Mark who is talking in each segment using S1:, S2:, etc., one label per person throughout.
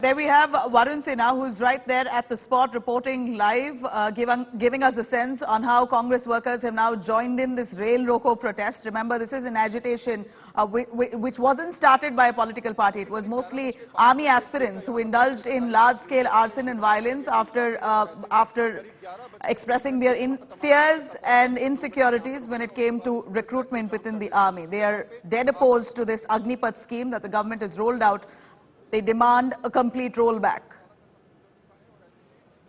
S1: There we have Varun Sinha, who's right there at the spot reporting live, giving us a sense on how Congress workers have now joined in this rail roko protest. Remember, this is an agitation which wasn't started by a political party. It was mostly army aspirants who indulged in large-scale arson and violence after expressing their fears and insecurities when it came to recruitment within the army. They are dead opposed to this Agneepath scheme that the government has rolled out. They demand a complete rollback.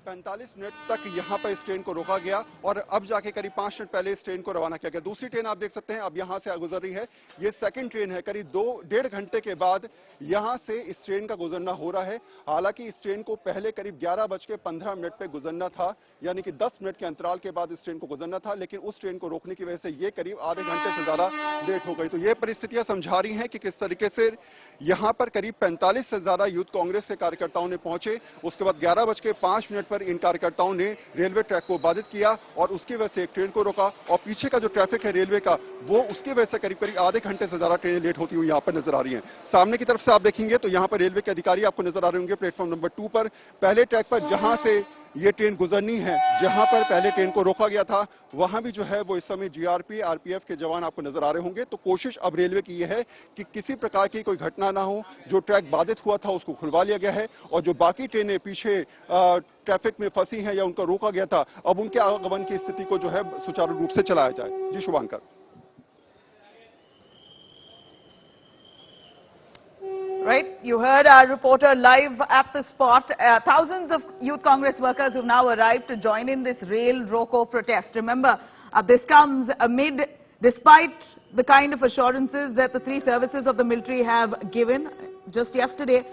S2: 45 minute तक यहां पर इस train को रोका गया और अब जाके करीब 5 मिनट पहले इस ट्रेन को रवाना किया गया। दूसरी ट्रेन आप देख सकते हैं अब यहां से गुजर रही है। ये सेकंड ट्रेन है। करीब 2-1.5 घंटे के बाद यहां से इस ट्रेन का गुजरना हो रहा है। हालांकि इस ट्रेन को पहले करीब 11:15 पे गुजरना था, यानी कि 10 मिनट के अंतराल के बाद इस ट्रेन को गुजरना था, लेकिन उस ट्रेन को रोकने की वजह से ये करीब आधे घंटे से ज्यादा लेट हो गई। तो ये परिस्थितियां समझा रही हैं कि किस तरीके से यहां पर करीब 45 से ज्यादा यूथ कांग्रेस के कार्यकर्ताओं ने पहुंचे। उसके बाद 11:05 पर इन कार्यकर्ताओं ने रेलवे ट्रैक को बाधित किया और उसकी वजह से एक ट्रेन को रोका और पीछे का जो ट्रैफिक है रेलवे का, वो उसकी वजह से करीब आधे घंटे से ज्यादा ट्रेनें लेट होती हुई यहां पर नजर आ रही हैं। सामने की तरफ से आप देखेंगे तो यहां पर रेलवे के अधिकारी आपको नजर आ रहे होंगे प्लेटफॉर्म नंबर 2 पर। पहले ट्रैक पर जहां से ये ट्रेन गुजरनी है, जहां पर पहले ट्रेन को रोका गया था, वहां भी जो है वो इस समय जीआरपी आरपीएफ के जवान आपको नजर आ रहे होंगे। तो कोशिश अब रेलवे की यह है कि किसी प्रकार की कोई घटना ना हो। जो ट्रैक बाधित हुआ था उसको खुलवा लिया गया है और जो बाकी ट्रेनें पीछे ट्रैफिक में फंसी हैं या उनको रोका गया था, अब उनके आगमन की स्थिति को जो है सुचारू रूप से चलाया जाए। जी Shubhankar.
S1: Right, you heard our reporter live at the spot. Thousands of Youth Congress workers have now arrived to join in this rail roko protest. Remember, this comes despite the kind of assurances that the 3 services of the military have given. Just yesterday,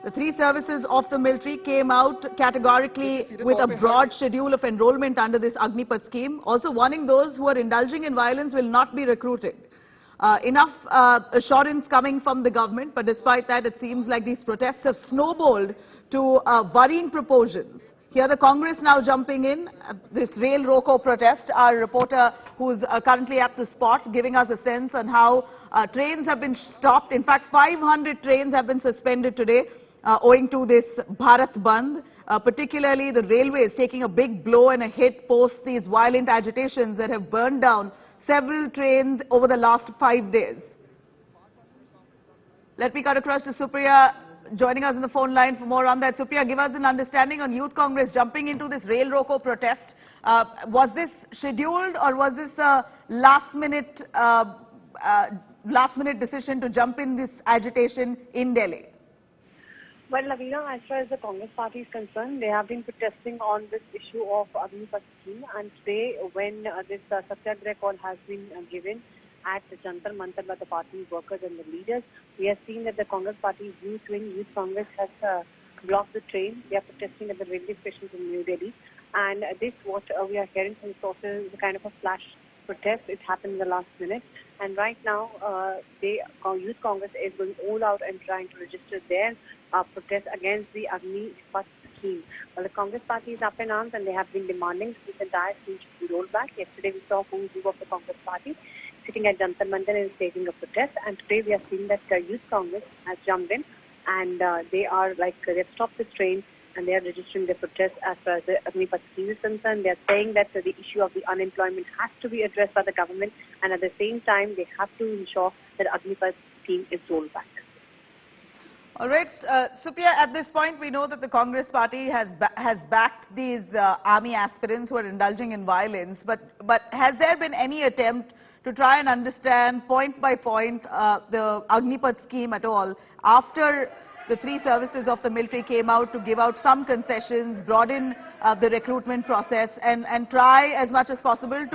S1: the 3 services of the military came out categorically with a broad schedule of enrollment under this Agneepath scheme, also warning those who are indulging in violence will not be recruited. Enough assurance coming from the government, but despite that, it seems like these protests have snowballed to worrying proportions. Here the Congress now jumping in, this rail roko protest. Our reporter who's currently at the spot giving us a sense on how trains have been stopped. In fact, 500 trains have been suspended today owing to this Bharat Bandh. Particularly the railways taking a big blow and a hit post these violent agitations that have burned down several trains over the last 5 days. Let me cut across to Supriya, joining us on the phone line for more on that. Supriya, give us an understanding on Youth Congress jumping into this rail roko protest. Was this scheduled or was this a last-minute decision to jump in this agitation in Delhi?
S3: Well, Lavina, as far as the Congress party is concerned, they have been protesting on this issue of Agneepath scheme, and today when this Satyagraha call has been given at the Jantar Mantar by the party workers and the leaders, we have seen that the Congress party's youth wing, Youth Congress, has blocked the train. They are protesting at the railway stations in New Delhi, and this what we are hearing from sources is a kind of a flash protest. It happened in the last minute, and right now Youth Congress is going all out and trying to register their protest against the Agneepath scheme. Well, the Congress party is up in arms and they have been demanding this entire scheme should be rolled back. Yesterday we saw who's who of the Congress party sitting at Jantar Mantar and staging a protest, and today we are seeing that Youth Congress has jumped in and they are they've stopped the train and they are registering their protest as far as the Agneepath scheme is concerned. They are saying that the issue of the unemployment has to be addressed by the government, and at the same time they have to ensure that Agneepath scheme is rolled back.
S1: All right, Supriya, at this point we know that the Congress party has backed these army aspirants who are indulging in violence, but has there been any attempt to try and understand point by point the Agneepath scheme at all after the 3 services of the military came out to give out some concessions, broaden the recruitment process and try as much as possible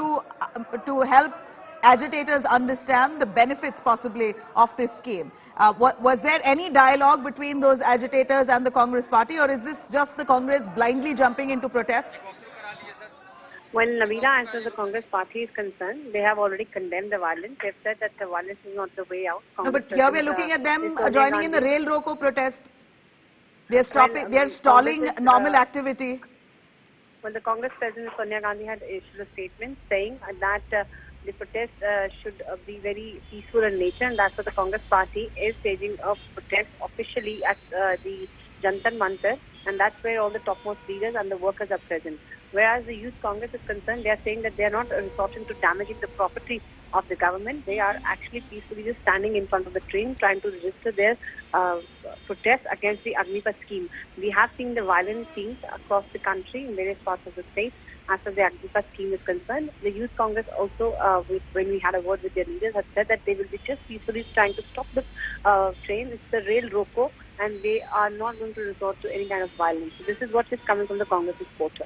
S1: to help agitators understand the benefits possibly of this scheme? Was there any dialogue between those agitators and the Congress party, or is this just the Congress blindly jumping into protest?
S3: Well, Navina, as far as the Congress party is concerned, they have already condemned the violence. They've said that the violence is not the way out.
S1: No, but here we're looking at them joining in the rail roko protest. They're stopping, they're stalling normal activity.
S3: Well, the Congress President Sonia Gandhi had issued a statement saying that the protest should be very peaceful in nature, and that's why the Congress party is staging a protest officially at the Jantar Mantar, and that's where all the topmost leaders and the workers are present. Whereas the Youth Congress is concerned, they are saying that they are not resorting to damaging the property of the government. They are actually peacefully just standing in front of the train, trying to register their protest against the Agneepath scheme. We have seen the violent scenes across the country in various parts of the state as far as the Agneepath scheme is concerned. The Youth Congress also, when we had a word with their leaders, have said that they will be just peacefully trying to stop the train. It's the rail roko, and they are not going to resort to any kind of violence. So this is what is coming from the Congress reporter.